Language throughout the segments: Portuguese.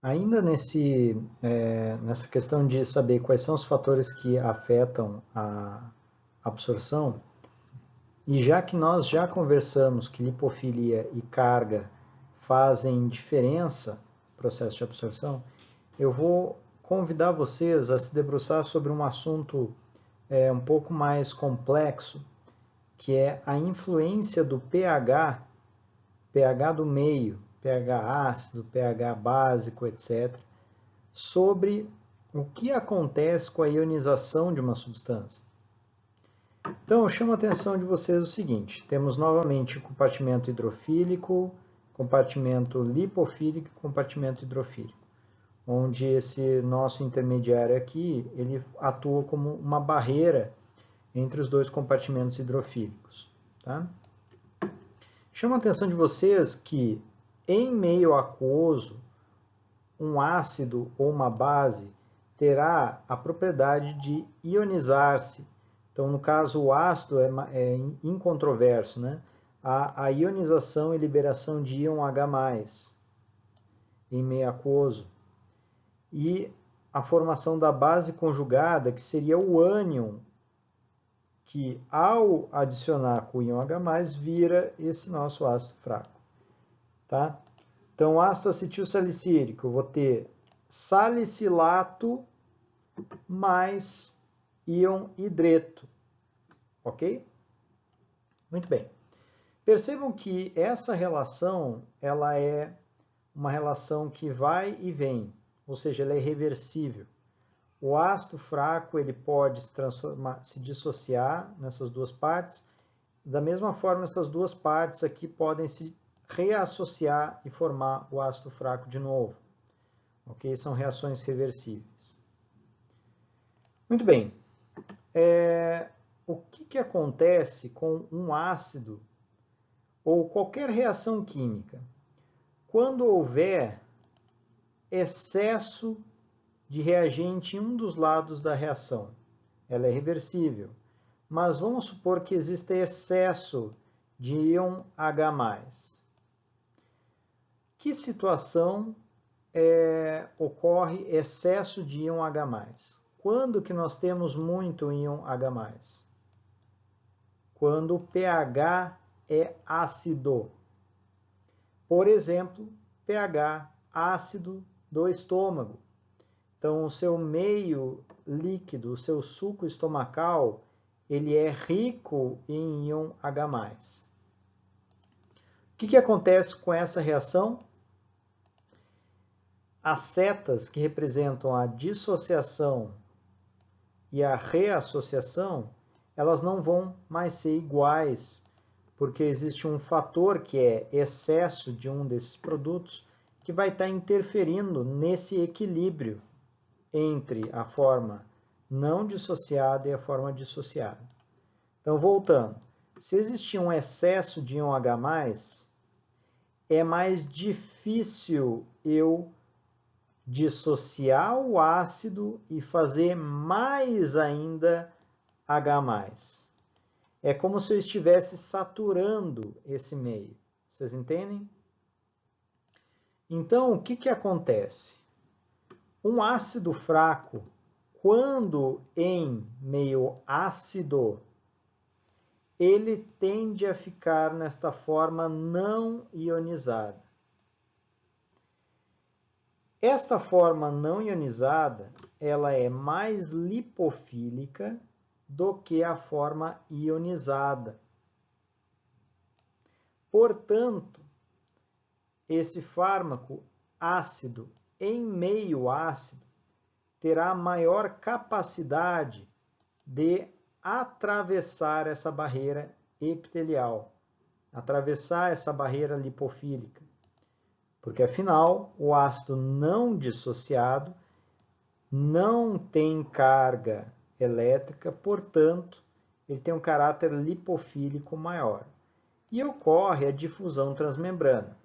Ainda nessa questão de saber quais são os fatores que afetam a absorção, e já que nós já conversamos que lipofilia e carga fazem diferença no processo de absorção, eu vou convidar vocês a se debruçar sobre um assunto um pouco mais complexo, que é a influência do pH do meio, pH ácido, pH básico, etc., sobre o que acontece com a ionização de uma substância. Então, eu chamo a atenção de vocês o seguinte: temos novamente o compartimento hidrofílico, compartimento lipofílico e compartimento hidrofílico, onde esse nosso intermediário aqui, ele atua como uma barreira entre os dois compartimentos hidrofílicos. Tá? Chamo a atenção de vocês que, em meio aquoso, um ácido ou uma base terá a propriedade de ionizar-se. Então, no caso, o ácido é incontroverso, né? A ionização e liberação de íon H+, em meio aquoso. E a formação da base conjugada, que seria o ânion, que ao adicionar com o íon H+, vira esse nosso ácido fraco. Tá? Então, ácido acetil salicílico, eu vou ter salicilato mais íon hidreto. Ok? Muito bem. Percebam que essa relação, ela é uma relação que vai e vem, ou seja, ela é reversível. O ácido fraco ele pode se dissociar nessas duas partes. Da mesma forma, essas duas partes aqui podem se reassociar e formar o ácido fraco de novo. Ok? São reações reversíveis. Muito bem. O que acontece com um ácido ou qualquer reação química? Quando houver excesso de reagente em um dos lados da reação, ela é reversível. Mas vamos supor que exista excesso de íon H+. Que situação ocorre excesso de íon H+? Quando que nós temos muito íon H+? Quando o pH é ácido. Por exemplo, pH ácido do estômago. Então, o seu meio líquido, o seu suco estomacal, ele é rico em íon H+. O que acontece com essa reação? As setas que representam a dissociação e a reassociação, elas não vão mais ser iguais, porque existe um fator que é excesso de um desses produtos que vai estar interferindo nesse equilíbrio entre a forma não dissociada e a forma dissociada. Então, voltando, se existir um excesso de íon H+, é mais difícil eu dissociar o ácido e fazer mais ainda H+. É como se eu estivesse saturando esse meio. Vocês entendem? Então, o que acontece? Um ácido fraco, quando em meio ácido, ele tende a ficar nesta forma não ionizada. Esta forma não ionizada, ela é mais lipofílica do que a forma ionizada. Portanto, esse fármaco ácido em meio ácido terá maior capacidade de atravessar essa barreira epitelial, atravessar essa barreira lipofílica. Porque, afinal, o ácido não dissociado não tem carga elétrica, portanto, ele tem um caráter lipofílico maior. E ocorre a difusão transmembrana.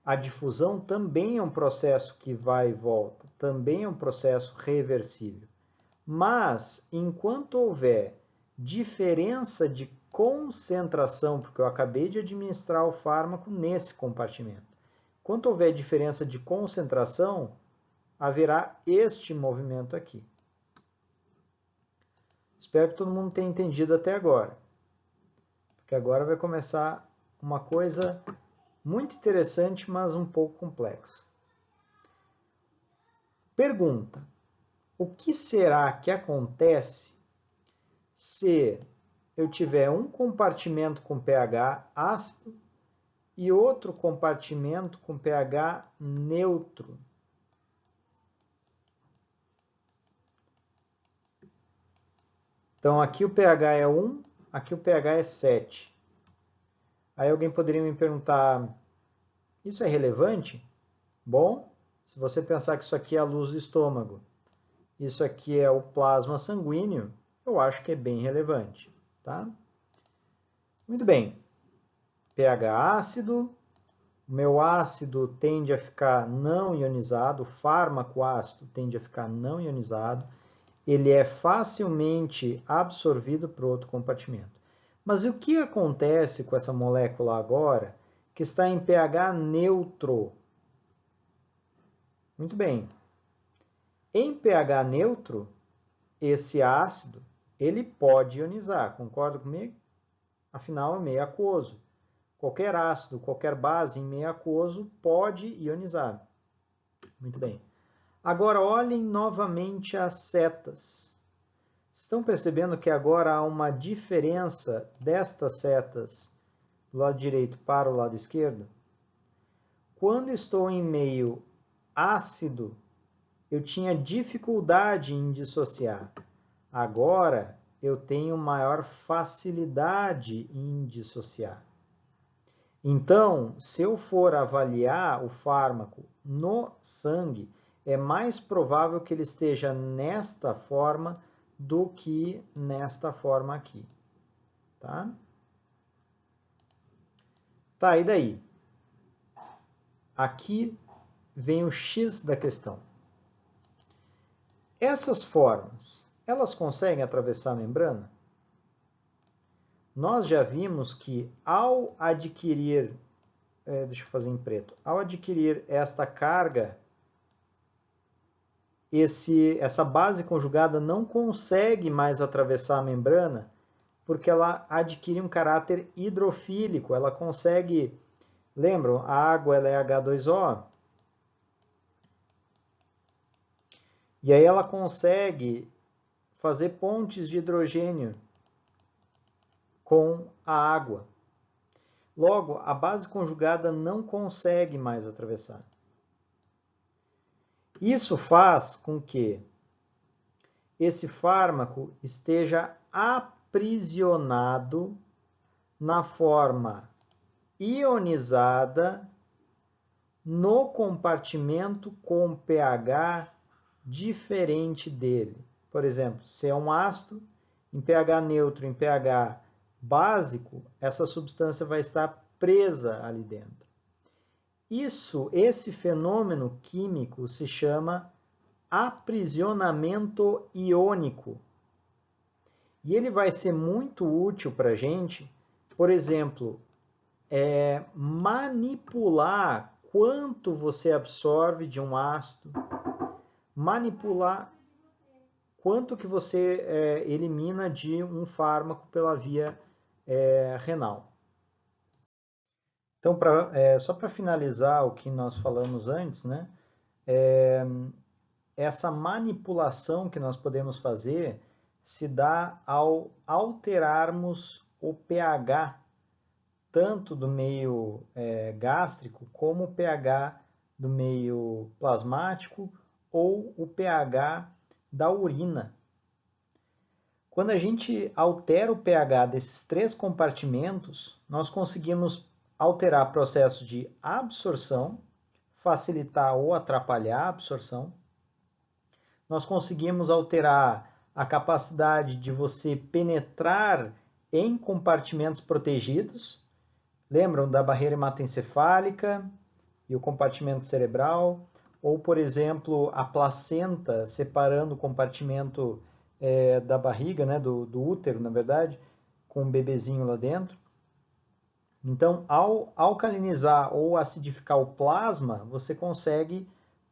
A difusão também é um processo que vai e volta, também é um processo reversível. Mas, enquanto houver diferença de concentração, porque eu acabei de administrar o fármaco nesse compartimento, Quando houver diferença de concentração, haverá este movimento aqui. Espero que todo mundo tenha entendido até agora. Porque agora vai começar uma coisa muito interessante, mas um pouco complexa. Pergunta: o que será que acontece se eu tiver um compartimento com pH ácido e outro compartimento com pH neutro? Então, aqui o pH é 1, aqui o pH é 7. Aí alguém poderia me perguntar, isso é relevante? Bom, se você pensar que isso aqui é a luz do estômago, isso aqui é o plasma sanguíneo, eu acho que é bem relevante. Tá? Muito bem. pH ácido, o meu ácido tende a ficar não ionizado, o fármaco ácido tende a ficar não ionizado, ele é facilmente absorvido para outro compartimento. Mas o que acontece com essa molécula agora, que está em pH neutro? Muito bem. Em pH neutro, esse ácido, ele pode ionizar, concorda comigo? Afinal, é meio aquoso. Qualquer ácido, qualquer base em meio aquoso pode ionizar. Muito bem. Agora, olhem novamente as setas. Estão percebendo que agora há uma diferença destas setas do lado direito para o lado esquerdo? Quando estou em meio ácido, eu tinha dificuldade em dissociar. Agora, eu tenho maior facilidade em dissociar. Então, se eu for avaliar o fármaco no sangue, é mais provável que ele esteja nesta forma do que nesta forma aqui. Tá? Tá, e daí? Aqui vem o X da questão. Essas formas, elas conseguem atravessar a membrana? Nós já vimos que ao adquirir, deixa eu fazer em preto, ao adquirir esta carga, essa base conjugada não consegue mais atravessar a membrana porque ela adquire um caráter hidrofílico, ela consegue, lembram, a água ela é H2O, e aí ela consegue fazer pontes de hidrogênio com a água. Logo, a base conjugada não consegue mais atravessar. Isso faz com que esse fármaco esteja aprisionado na forma ionizada no compartimento com pH diferente dele. Por exemplo, se é um ácido, em pH neutro, em pH básico, essa substância vai estar presa ali dentro. Esse fenômeno químico se chama aprisionamento iônico. E ele vai ser muito útil para a gente, por exemplo, manipular quanto você absorve de um ácido, manipular quanto que você elimina de um fármaco pela via renal. Então, só para finalizar o que nós falamos antes, né, essa manipulação que nós podemos fazer se dá ao alterarmos o pH, tanto do meio gástrico, como o pH do meio plasmático ou o pH da urina. Quando a gente altera o pH desses três compartimentos, nós conseguimos alterar processo de absorção, facilitar ou atrapalhar a absorção. Nós conseguimos alterar a capacidade de você penetrar em compartimentos protegidos. Lembram da barreira hematoencefálica e o compartimento cerebral? Ou, por exemplo, a placenta separando o compartimento da barriga, né, do útero, na verdade, com um bebezinho lá dentro. Então, ao alcalinizar ou acidificar o plasma, você consegue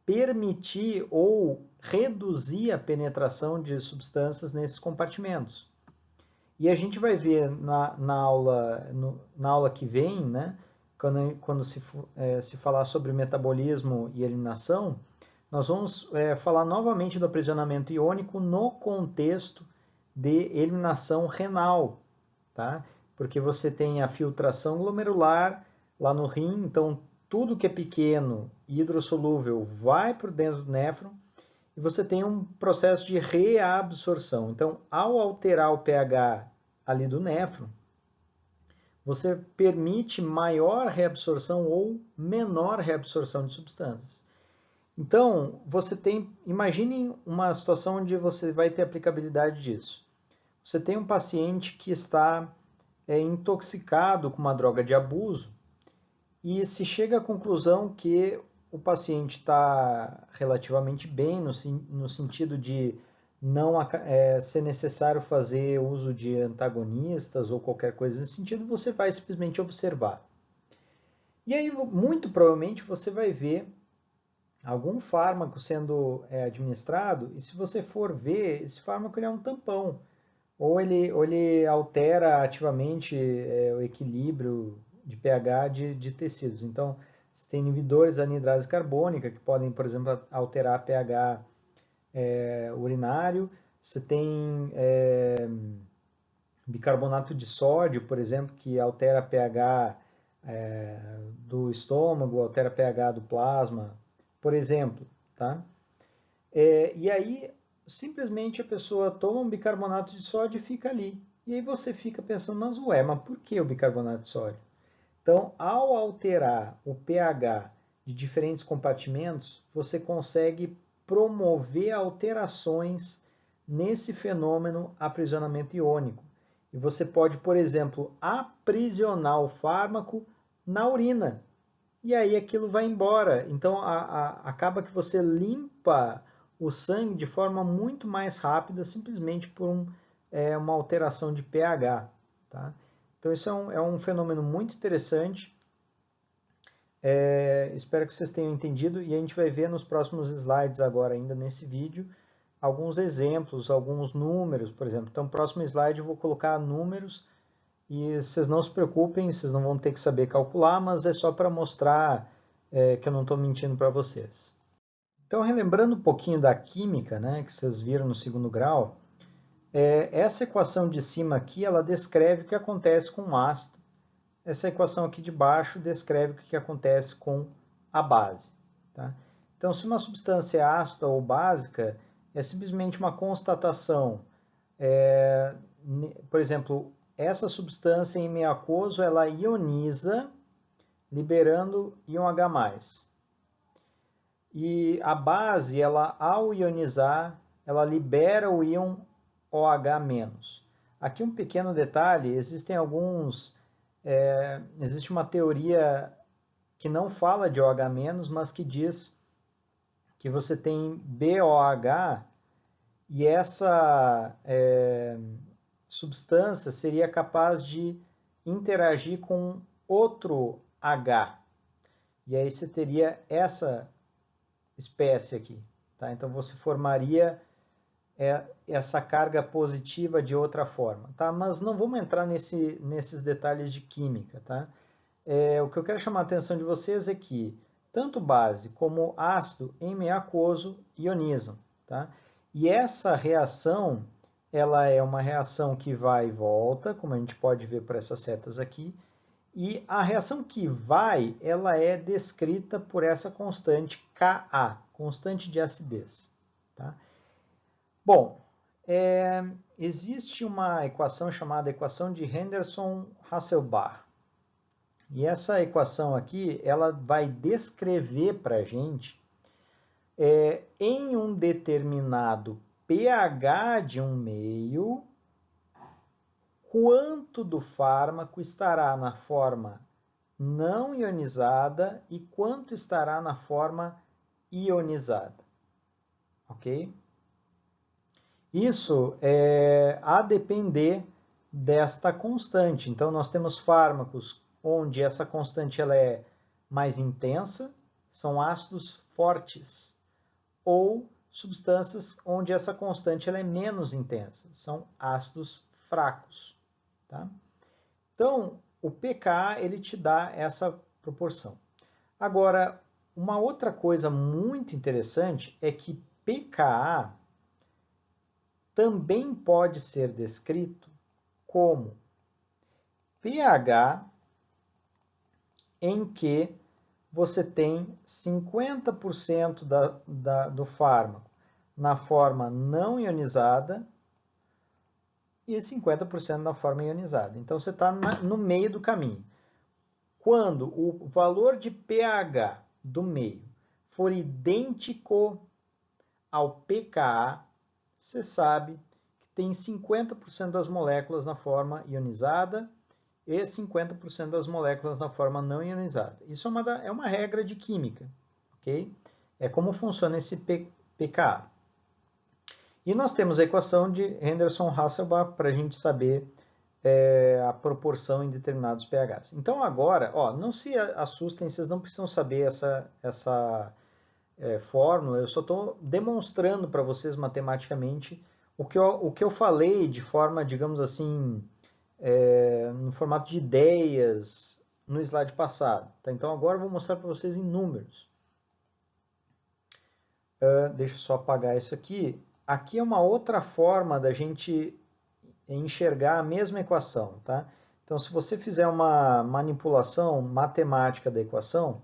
permitir ou reduzir a penetração de substâncias nesses compartimentos. E a gente vai ver na aula que vem, né, quando se falar sobre metabolismo e eliminação, nós vamos falar novamente do aprisionamento iônico no contexto de eliminação renal, tá? Porque você tem a filtração glomerular lá no rim, então tudo que é pequeno e hidrossolúvel vai para dentro do néfron e você tem um processo de reabsorção. Então, ao alterar o pH ali do néfron, você permite maior reabsorção ou menor reabsorção de substâncias. Então, imagine uma situação onde você vai ter aplicabilidade disso. Você tem um paciente que está intoxicado com uma droga de abuso e se chega à conclusão que o paciente está relativamente bem, no sentido de não ser necessário fazer uso de antagonistas ou qualquer coisa nesse sentido, você vai simplesmente observar. E aí, muito provavelmente, você vai ver algum fármaco sendo administrado, e se você for ver, esse fármaco ele é um tampão, ou ele altera ativamente o equilíbrio de pH de tecidos. Então, você tem inibidores da anidrase carbônica, que podem, por exemplo, alterar pH urinário. Você tem bicarbonato de sódio, por exemplo, que altera pH do estômago, altera pH do plasma, por exemplo. Tá? E aí, simplesmente a pessoa toma um bicarbonato de sódio e fica ali. E aí você fica pensando, mas por que o bicarbonato de sódio? Então, ao alterar o pH de diferentes compartimentos, você consegue promover alterações nesse fenômeno aprisionamento iônico. E você pode, por exemplo, aprisionar o fármaco na urina. E aí aquilo vai embora. Então, acaba que você limpa o sangue de forma muito mais rápida, simplesmente por uma alteração de pH. Tá? Então, isso é um fenômeno muito interessante. Espero que vocês tenham entendido e a gente vai ver nos próximos slides agora, ainda nesse vídeo, alguns exemplos, alguns números, por exemplo. Então, no próximo slide eu vou colocar números e vocês não se preocupem, vocês não vão ter que saber calcular, mas é só para mostrar que eu não estou mentindo para vocês. Então, relembrando um pouquinho da química, né, que vocês viram no segundo grau, essa equação de cima aqui, ela descreve o que acontece com o ácido. Essa equação aqui de baixo descreve o que acontece com a base. Tá? Então, se uma substância é ácida ou básica, é simplesmente uma constatação. Por exemplo, essa substância em meio aquoso, ela ioniza, liberando íon H+. E a base, ela, ao ionizar, ela libera o íon OH-. Aqui um pequeno detalhe, existe uma teoria que não fala de OH-, mas que diz que você tem BOH e essa substância seria capaz de interagir com outro H. E aí você teria essa espécie aqui. Tá? Então você formaria essa carga positiva de outra forma. Tá? Mas não vamos entrar nesses detalhes de química. Tá? O que eu quero chamar a atenção de vocês é que tanto base como ácido em meio aquoso ionizam. Tá? E essa reação ela é uma reação que vai e volta, como a gente pode ver por essas setas aqui, e a reação que vai, ela é descrita por essa constante Ka, constante de acidez. Tá? Bom, existe uma equação chamada equação de Henderson-Hasselbalch. E essa equação aqui, ela vai descrever para a gente, em um determinado pH de um meio, quanto do fármaco estará na forma não ionizada e quanto estará na forma ionizada. Ok? Isso a depender desta constante. Então, nós temos fármacos onde essa constante ela é mais intensa, são ácidos fortes, ou substâncias onde essa constante ela é menos intensa, são ácidos fracos. Tá? Então, o pKa ele te dá essa proporção. Agora, uma outra coisa muito interessante é que pKa também pode ser descrito como pH em que você tem 50% do fármaco na forma não ionizada e 50% na forma ionizada. Então, você está no meio do caminho. Quando o valor de pH do meio for idêntico ao pKa, você sabe que tem 50% das moléculas na forma ionizada e 50% das moléculas na forma não ionizada. Isso é uma regra de química, ok? É como funciona esse pKa. E nós temos a equação de Henderson-Hasselbalch para a gente saber a proporção em determinados pHs. Então agora, não se assustem, vocês não precisam saber essa fórmula, eu só estou demonstrando para vocês matematicamente o que eu falei de forma, digamos assim, no formato de ideias no slide passado. Tá? Então agora eu vou mostrar para vocês em números. Deixa eu só apagar isso aqui. Aqui é uma outra forma da gente enxergar a mesma equação. Tá? Então se você fizer uma manipulação matemática da equação,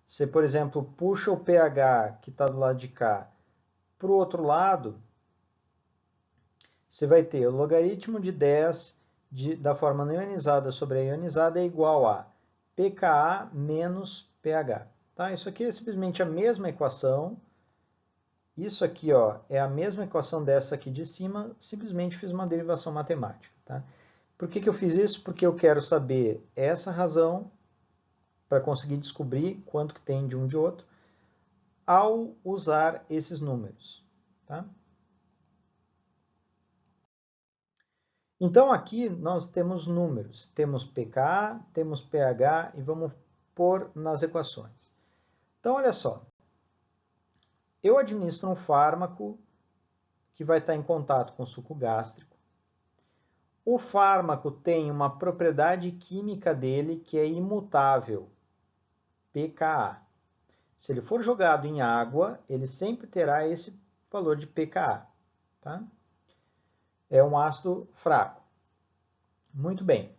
você, por exemplo, puxa o pH que está do lado de cá para o outro lado, você vai ter o logaritmo de 10 da forma não ionizada sobre a ionizada é igual a pKa menos pH. Tá? Isso aqui é simplesmente a mesma equação. Isso aqui é a mesma equação dessa aqui de cima, simplesmente fiz uma derivação matemática. Tá? Por que eu fiz isso? Porque eu quero saber essa razão para conseguir descobrir quanto que tem de um de outro ao usar esses números. Tá? Então, aqui nós temos números. Temos pKa, temos pH e vamos pôr nas equações. Então, olha só. Eu administro um fármaco que vai estar em contato com o suco gástrico. O fármaco tem uma propriedade química dele que é imutável, pKa. Se ele for jogado em água, ele sempre terá esse valor de pKa. Tá? É um ácido fraco. Muito bem.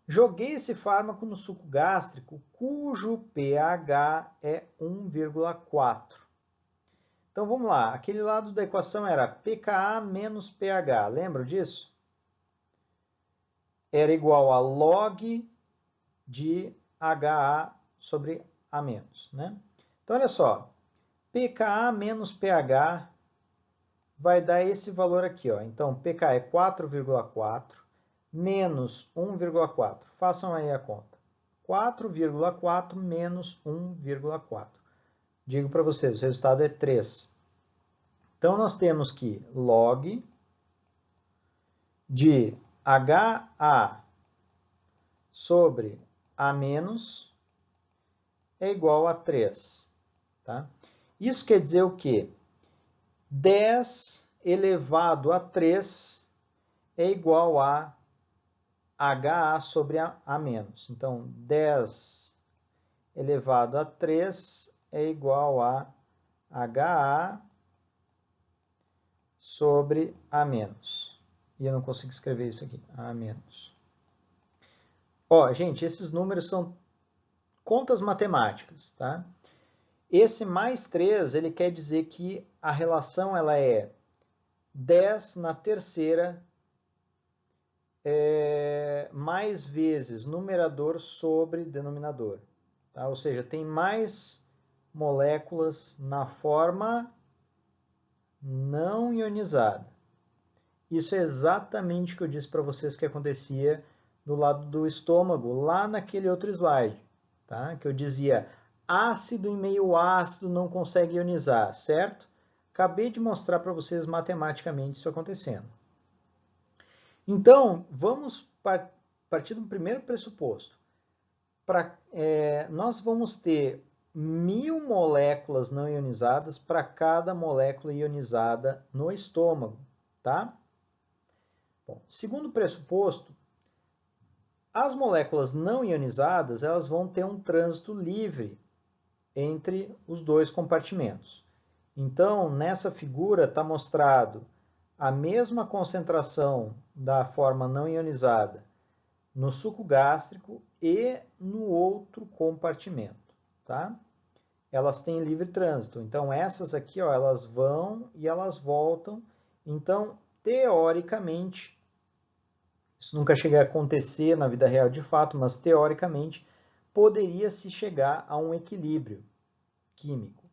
Joguei esse fármaco no suco gástrico, cujo pH é 1,4. Então vamos lá, aquele lado da equação era pKa menos pH, lembra disso? Era igual a log de HA sobre A menos, né? Então olha só, pKa menos pH vai dar esse valor aqui, ó. Então pKa é 4,4 menos 1,4. Façam aí a conta. 4,4 menos 1,4. Digo para vocês, o resultado é 3. Então, nós temos que log de HA sobre A menos é igual a 3. Tá? Isso quer dizer o quê? 10 elevado a 3 é igual a HA sobre A menos. Então, 10 elevado a 3 é igual a HA sobre A menos. E eu não consigo escrever isso aqui, A menos. Ó, gente, esses números são contas matemáticas, tá? Esse mais 3, ele quer dizer que a relação ela é 10 na terceira mais vezes numerador sobre denominador. Tá? Ou seja, tem mais moléculas na forma não ionizada. Isso é exatamente o que eu disse para vocês que acontecia do lado do estômago, lá naquele outro slide. Tá? Que eu dizia, ácido em meio ácido não consegue ionizar, certo? Acabei de mostrar para vocês matematicamente isso acontecendo. Então, vamos partir do primeiro pressuposto. nós vamos ter 1000 moléculas não ionizadas para cada molécula ionizada no estômago, tá? Bom, segundo pressuposto, as moléculas não ionizadas elas vão ter um trânsito livre entre os dois compartimentos. Então, nessa figura está mostrado a mesma concentração da forma não ionizada no suco gástrico e no outro compartimento, tá? Elas têm livre trânsito. Então, essas aqui, ó, elas vão e elas voltam. Então, teoricamente, isso nunca chega a acontecer na vida real de fato, mas teoricamente, poderia-se chegar a um equilíbrio químico,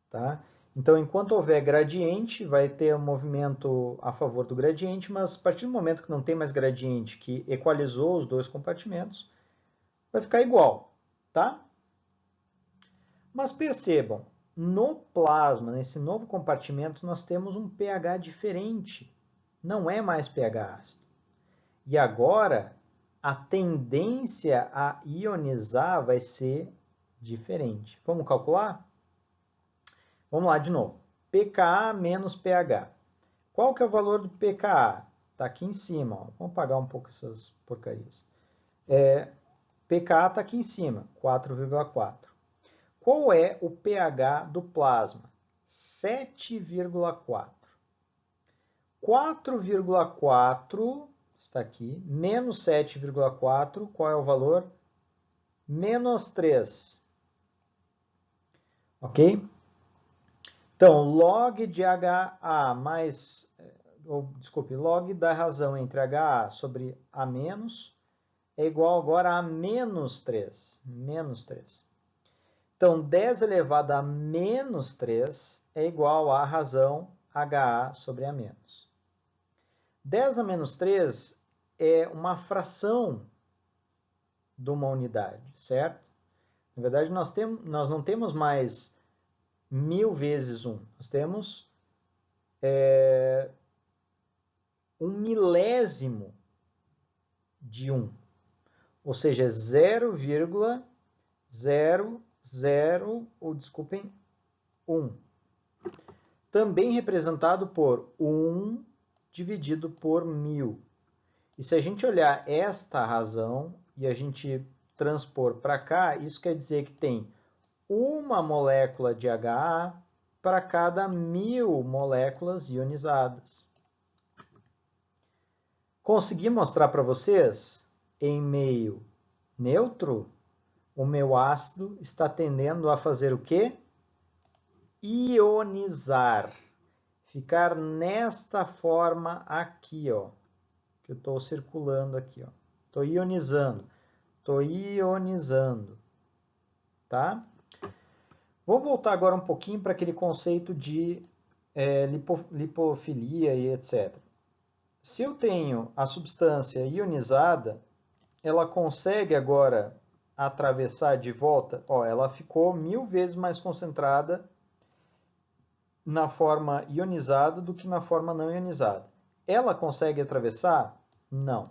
tá? Então, enquanto houver gradiente, vai ter um movimento a favor do gradiente, mas a partir do momento que não tem mais gradiente, que equalizou os dois compartimentos, vai ficar igual, tá? Mas percebam, no plasma, nesse novo compartimento, nós temos um pH diferente. Não é mais pH ácido. E agora, a tendência a ionizar vai ser diferente. Vamos calcular? Vamos lá de novo. pKa menos pH. Qual que é o valor do pKa? Está aqui em cima. Ó. Vamos apagar um pouco essas porcarias. pKa está aqui em cima, 4,4. Qual é o pH do plasma? 7,4. 4,4 está aqui, menos 7,4, qual é o valor? Menos 3. Ok? Então, log de HA mais, desculpe, log da razão entre HA sobre A menos é igual agora a menos 3. Menos 3. Então, 10 elevado a menos 3 é igual a razão HA sobre A menos. 10 a menos 3 é uma fração de uma unidade, certo? Na verdade, nós não temos mais 1000 vezes 1. Nós temos 1/1000 de 1. Ou seja, 1. Também representado por 1 dividido por 1000. E se a gente olhar esta razão e a gente transpor para cá, isso quer dizer que tem uma molécula de HA para cada 1000 moléculas ionizadas. Consegui mostrar para vocês? Em meio neutro, o meu ácido está tendendo a fazer o quê? Ionizar. Ficar nesta forma aqui, ó. Que eu estou circulando aqui, ó. Estou ionizando. Estou ionizando. Tá? Vou voltar agora um pouquinho para aquele conceito de lipofilia e etc. Se eu tenho a substância ionizada, ela consegue agora atravessar de volta. Ó, ela ficou 1000 vezes mais concentrada na forma ionizada do que na forma não ionizada. Ela consegue atravessar? Não.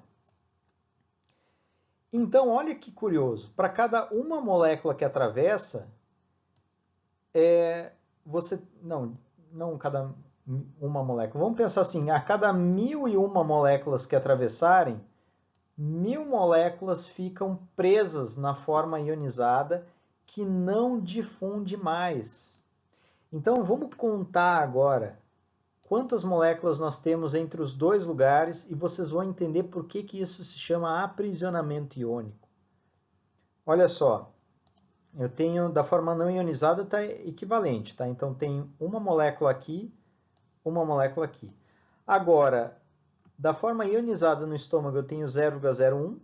Então, olha que curioso. Para cada uma molécula que atravessa, não cada uma molécula. Vamos pensar assim, a cada 1001 moléculas que atravessarem, 1000 moléculas ficam presas na forma ionizada que não difunde mais. Então, vamos contar agora quantas moléculas nós temos entre os dois lugares e vocês vão entender por que isso se chama aprisionamento iônico. Olha só, eu tenho, da forma não ionizada está equivalente, tá? Então, tem uma molécula aqui, uma molécula aqui. Agora, da forma ionizada no estômago eu tenho 0,01, ou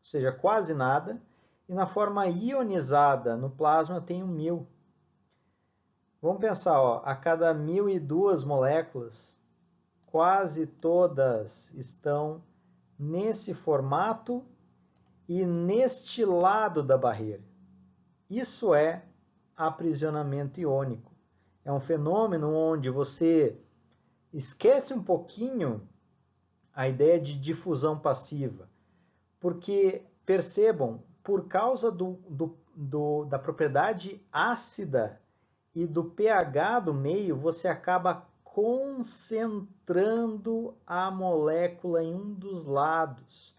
seja, quase nada. E na forma ionizada no plasma eu tenho 1000. Vamos pensar, ó, a cada 1002 moléculas, quase todas estão nesse formato e neste lado da barreira. Isso é aprisionamento iônico. É um fenômeno onde você esquece um pouquinho a ideia de difusão passiva. Porque, percebam, por causa da propriedade ácida e do pH do meio, você acaba concentrando a molécula em um dos lados.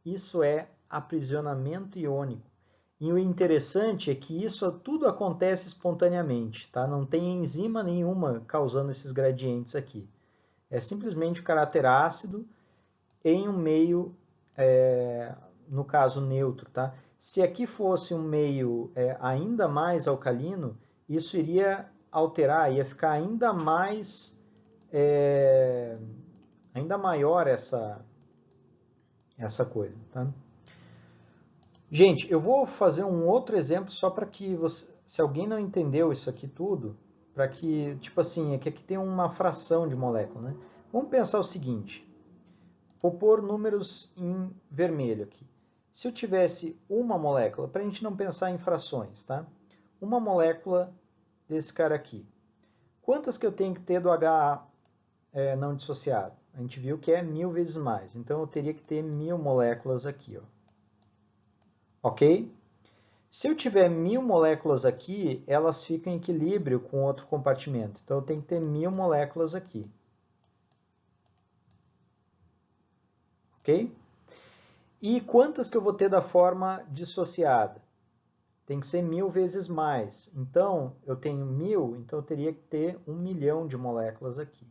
Isso é aprisionamento iônico. E o interessante é que isso tudo acontece espontaneamente, tá? Não tem enzima nenhuma causando esses gradientes aqui. É simplesmente o caráter ácido em um meio, no caso, neutro, tá? Se aqui fosse um meio ainda mais alcalino, isso iria alterar, ia ficar ainda mais, ainda maior essa coisa, tá? Gente, eu vou fazer um outro exemplo só para que você, se alguém não entendeu isso aqui tudo, para que, tipo assim, é que aqui tem uma fração de molécula, né? Vamos pensar o seguinte, vou pôr números em vermelho aqui. Se eu tivesse uma molécula, para a gente não pensar em frações, tá? Uma molécula desse cara aqui. Quantas que eu tenho que ter do HA não dissociado? A gente viu que é 1000 vezes mais, então eu teria que ter 1000 moléculas aqui, ó. Ok? Se eu tiver 1000 moléculas aqui, elas ficam em equilíbrio com outro compartimento. Então, eu tenho que ter 1000 moléculas aqui. Ok? E quantas que eu vou ter da forma dissociada? Tem que ser 1000 vezes mais. Então, eu tenho 1000, então eu teria que ter 1 milhão de moléculas aqui.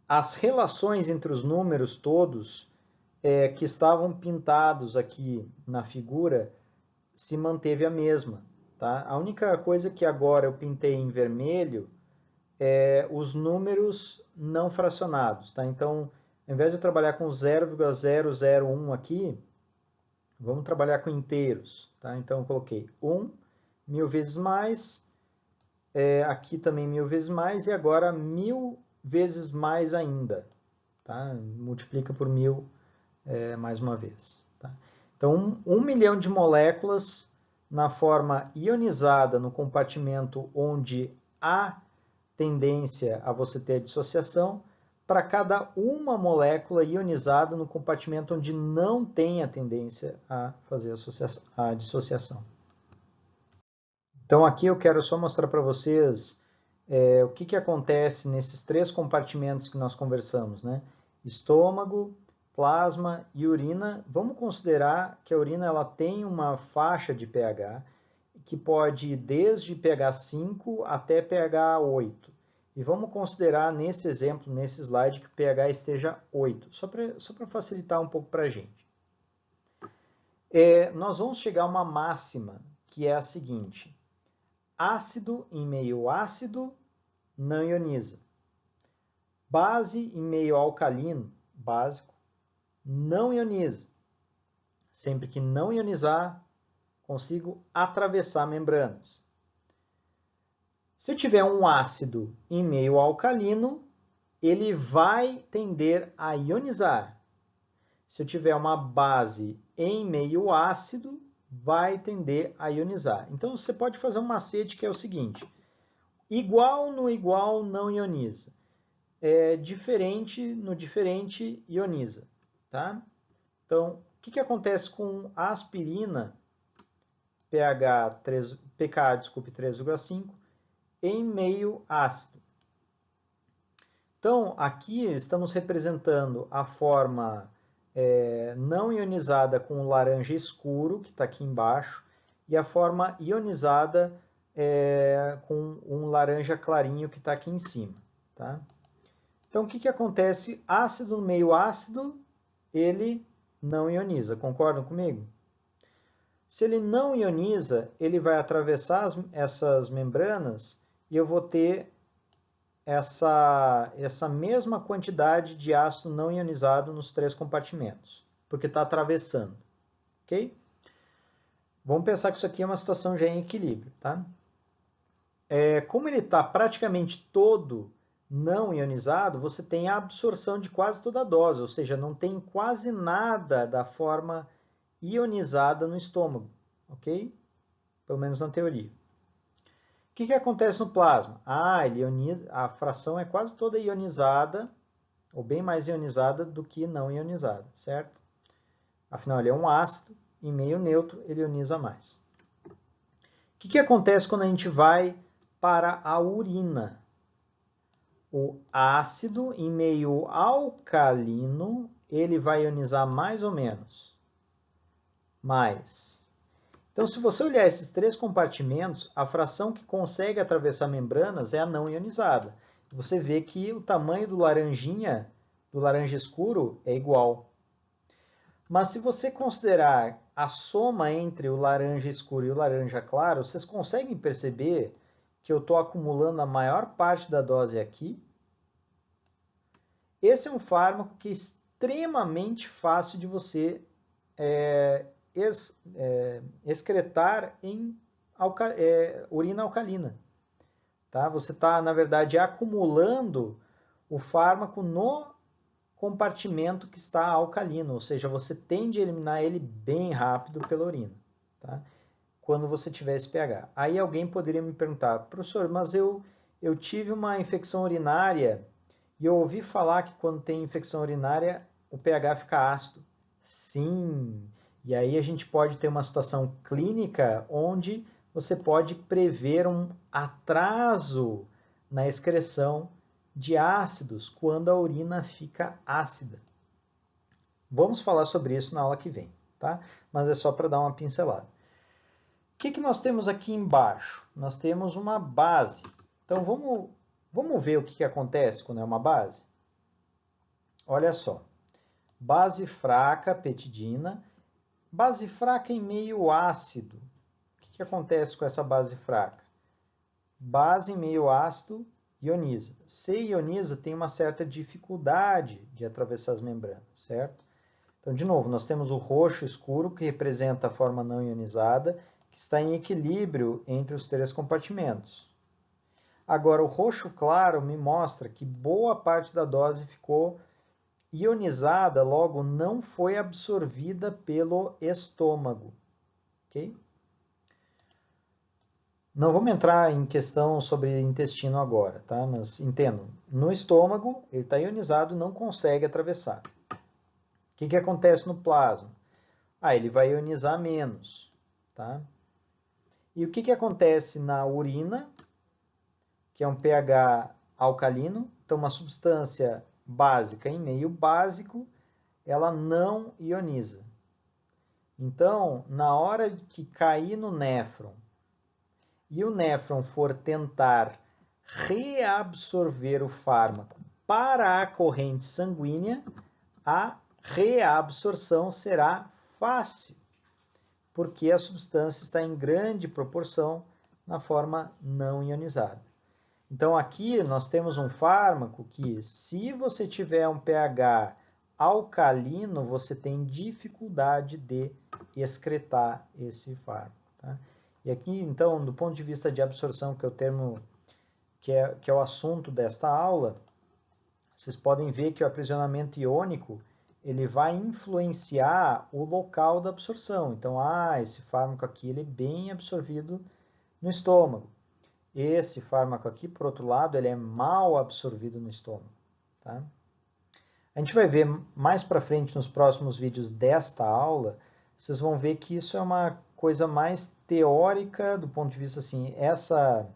As relações entre os números todos que estavam pintados aqui na figura se manteve a mesma. Tá? A única coisa que agora eu pintei em vermelho é os números não fracionados. Tá? Então, ao invés de eu trabalhar com 0,001 aqui, vamos trabalhar com inteiros. Tá? Então, eu coloquei 1, 1000 vezes mais, aqui também 1000 vezes mais, e agora 1000 vezes mais ainda. Tá? Multiplica por 1000 mais uma vez. Tá? Então, 1 milhão de moléculas na forma ionizada no compartimento onde há tendência a você ter a dissociação, para cada uma molécula ionizada no compartimento onde não tem a tendência a fazer a dissociação. Então, aqui eu quero só mostrar para vocês o que acontece nesses 3 compartimentos que nós conversamos, né? Estômago, plasma e urina. Vamos considerar que a urina ela tem uma faixa de pH que pode ir desde pH 5 até pH 8. E vamos considerar nesse exemplo, nesse slide, que o pH esteja 8, só para facilitar um pouco para a gente. Nós vamos chegar a uma máxima, que é a seguinte: ácido em meio ácido não ioniza. Base em meio alcalino, básico, não ioniza. Sempre que não ionizar, consigo atravessar membranas. Se eu tiver um ácido em meio alcalino, ele vai tender a ionizar. Se eu tiver uma base em meio ácido, vai tender a ionizar. Então, você pode fazer um macete que é o seguinte: igual no igual não ioniza. Diferente no diferente ioniza. Tá? Então, o que acontece com a aspirina pKa 3,5 em meio ácido? Então, aqui estamos representando a forma não ionizada com o laranja escuro, que está aqui embaixo, e a forma ionizada com um laranja clarinho, que está aqui em cima. Tá? Então, o que acontece? Ácido no meio ácido, ele não ioniza. Concordam comigo? Se ele não ioniza, ele vai atravessar essas membranas e eu vou ter essa mesma quantidade de ácido não ionizado nos 3 compartimentos, porque está atravessando. Ok? Vamos pensar que isso aqui é uma situação já em equilíbrio. Tá? Como ele está praticamente todo não ionizado, você tem a absorção de quase toda a dose, ou seja, não tem quase nada da forma ionizada no estômago, ok? Pelo menos na teoria. O que acontece no plasma? Ele ioniza, a fração é quase toda ionizada ou bem mais ionizada do que não ionizada, certo? Afinal, ele é um ácido, em meio neutro, ele ioniza mais. O que acontece quando a gente vai para a urina? O ácido em meio alcalino, ele vai ionizar mais ou menos? Mais. Então, se você olhar esses três compartimentos, a fração que consegue atravessar membranas é a não ionizada. Você vê que o tamanho do laranjinha, do laranja escuro, é igual. Mas se você considerar a soma entre o laranja escuro e o laranja claro, vocês conseguem perceber que eu estou acumulando a maior parte da dose aqui? Esse é um fármaco que é extremamente fácil de você excretar em urina alcalina. Tá? Você está, na verdade, acumulando o fármaco no compartimento que está alcalino, ou seja, você tende a eliminar ele bem rápido pela urina, tá? Quando você tiver esse pH. Aí alguém poderia me perguntar, professor, mas eu tive uma infecção urinária e eu ouvi falar que quando tem infecção urinária o pH fica ácido. Sim, e aí a gente pode ter uma situação clínica onde você pode prever um atraso na excreção de ácidos quando a urina fica ácida. Vamos falar sobre isso na aula que vem, tá? Mas é só para dar uma pincelada. O que nós temos aqui embaixo? Nós temos uma base. Então vamos ver o que acontece quando é uma base? Olha só. Base fraca, petidina. Base fraca em meio ácido. O que acontece com essa base fraca? Base em meio ácido ioniza. Se ioniza, tem uma certa dificuldade de atravessar as membranas, certo? Então, de novo, nós temos o roxo escuro, que representa a forma não ionizada, que está em equilíbrio entre os três compartimentos. Agora, o roxo claro me mostra que boa parte da dose ficou ionizada, logo não foi absorvida pelo estômago. Ok? Não vamos entrar em questão sobre intestino agora, tá? Mas entendam, no estômago ele está ionizado e não consegue atravessar. O que acontece no plasma? Ele vai ionizar menos, tá? E o que acontece na urina, que é um pH alcalino? Então, uma substância básica em meio básico, ela não ioniza. Então, na hora que cair no néfron e o néfron for tentar reabsorver o fármaco para a corrente sanguínea, a reabsorção será fácil, porque a substância está em grande proporção na forma não ionizada. Então aqui nós temos um fármaco que, se você tiver um pH alcalino, você tem dificuldade de excretar esse fármaco. Tá? E aqui, então, do ponto de vista de absorção, que é o termo que é o assunto desta aula, vocês podem ver que o aprisionamento iônico ele vai influenciar o local da absorção. Então, esse fármaco aqui ele é bem absorvido no estômago. Esse fármaco aqui, por outro lado, ele é mal absorvido no estômago. Tá? A gente vai ver mais para frente nos próximos vídeos desta aula, vocês vão ver que isso é uma coisa mais teórica do ponto de vista assim, essa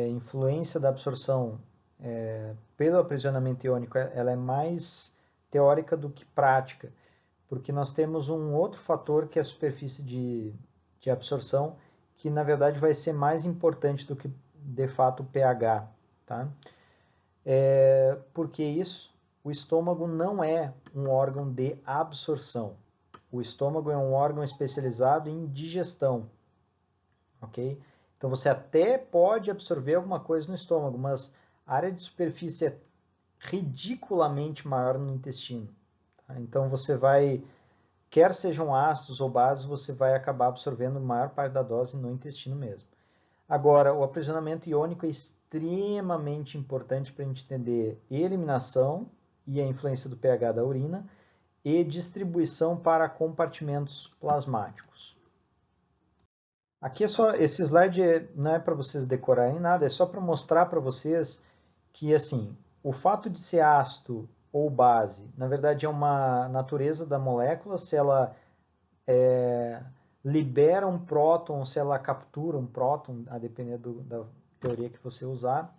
influência da absorção pelo aprisionamento iônico, ela é mais teórica do que prática, porque nós temos um outro fator que é a superfície de absorção, que na verdade vai ser mais importante do que de fato o pH. Tá? Por que isso? O estômago não é um órgão de absorção. O estômago é um órgão especializado em digestão. Ok? Então você até pode absorver alguma coisa no estômago, mas a área de superfície é ridiculamente maior no intestino. Tá? Então você vai, quer sejam ácidos ou bases, você vai acabar absorvendo a maior parte da dose no intestino mesmo. Agora, o aprisionamento iônico é extremamente importante para a gente entender eliminação e a influência do pH da urina e distribuição para compartimentos plasmáticos. Aqui é só, esse slide não é para vocês decorarem nada, é só para mostrar para vocês que assim, o fato de ser ácido ou base, na verdade é uma natureza da molécula, se ela libera um próton, se ela captura um próton, a depender da teoria que você usar.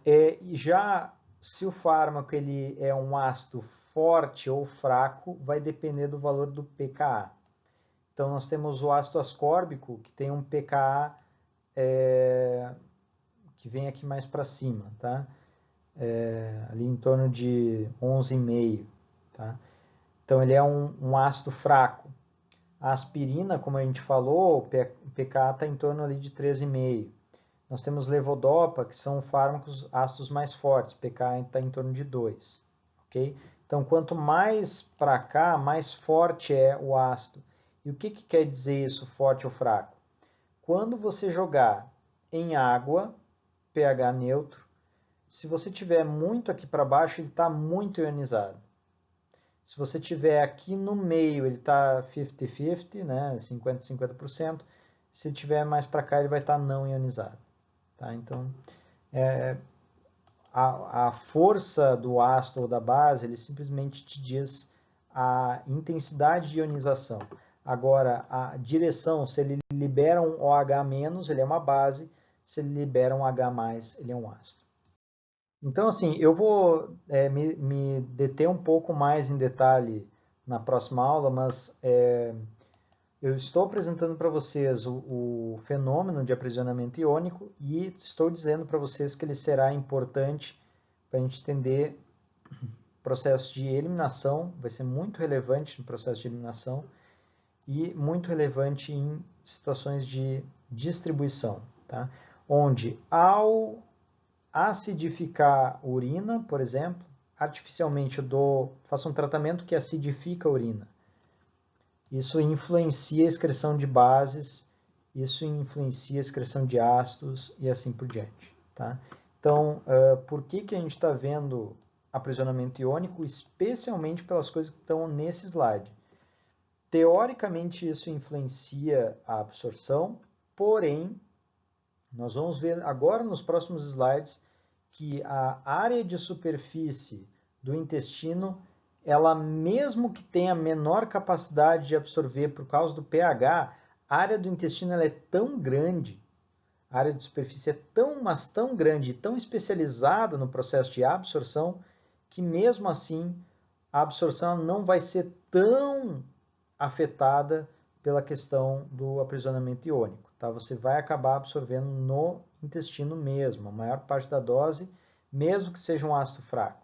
E já se o fármaco ele é um ácido forte ou fraco, vai depender do valor do pKa. Então nós temos o ácido ascórbico, que tem um pKa que vem aqui mais para cima, tá? Ali em torno de 11,5, tá? Então ele é um ácido fraco. A aspirina, como a gente falou, o pKa está em torno ali de 13,5. Nós temos levodopa, que são fármacos ácidos mais fortes, pKa está em torno de 2. Okay? Então, quanto mais para cá, mais forte é o ácido. E o que quer dizer isso, forte ou fraco? Quando você jogar em água, pH neutro, se você tiver muito aqui para baixo, ele está muito ionizado. Se você tiver aqui no meio, ele está 50-50, né? 50-50%. Se tiver mais para cá, ele vai estar não ionizado. Tá? Então, a força do ácido ou da base, ele simplesmente te diz a intensidade de ionização. Agora, a direção, se ele libera um OH-, ele é uma base. Se ele libera um H+, ele é um ácido. Então, assim, eu vou me deter um pouco mais em detalhe na próxima aula, mas eu estou apresentando para vocês o fenômeno de aprisionamento iônico e estou dizendo para vocês que ele será importante para a gente entender o processo de eliminação, vai ser muito relevante no processo de eliminação e muito relevante em situações de distribuição, tá? Onde ao acidificar a urina, por exemplo, artificialmente eu faço um tratamento que acidifica a urina. Isso influencia a excreção de bases, isso influencia a excreção de ácidos e assim por diante. Tá? Então, por que a gente está vendo aprisionamento iônico? Especialmente pelas coisas que estão nesse slide. Teoricamente, isso influencia a absorção, porém, nós vamos ver agora nos próximos slides que a área de superfície do intestino, ela mesmo que tenha menor capacidade de absorver por causa do pH, a área do intestino ela é tão grande, a área de superfície é mas tão grande, tão especializada no processo de absorção, que mesmo assim a absorção não vai ser tão afetada pela questão do aprisionamento iônico. Tá? Você vai acabar absorvendo no intestino mesmo, a maior parte da dose, mesmo que seja um ácido fraco.